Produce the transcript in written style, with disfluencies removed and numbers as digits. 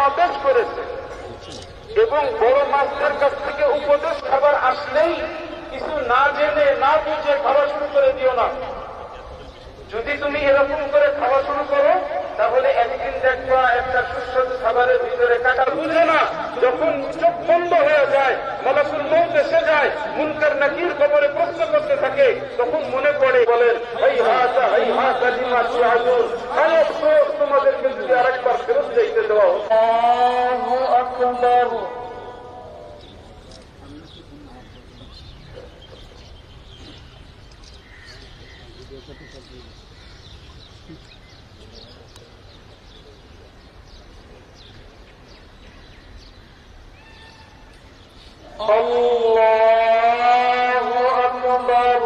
সমাবেশ করেছে। এবং বড় মাছদের কাছ থেকে উপদেশ খাবার আসলেই কিছু না জেনে না বুঝে খাওয়া শুরু করে দিও না। যদি তুমি এরকম করে খাওয়া শুরু করো তাহলে একদিন দেখবা একটা সুস্বাদু খাবারের ভিতরে কাটা বুঝে না। যখন চোখ বন্ধ হয়ে যায়, মালাকুল মউত এসে যায়, মুনকার নাকির খবরে প্রশ্ন করতে থাকে, তখন মনে পড়ে বলেন হাইহাতা হাইহাতা লিমা তুআদুন, হায় আফসোস তোমাদেরকে যদি আরেকবার ফেরত যাইতে দেওয়া হতো। আল্লাহু আকবার। আল্লাহু আকবার।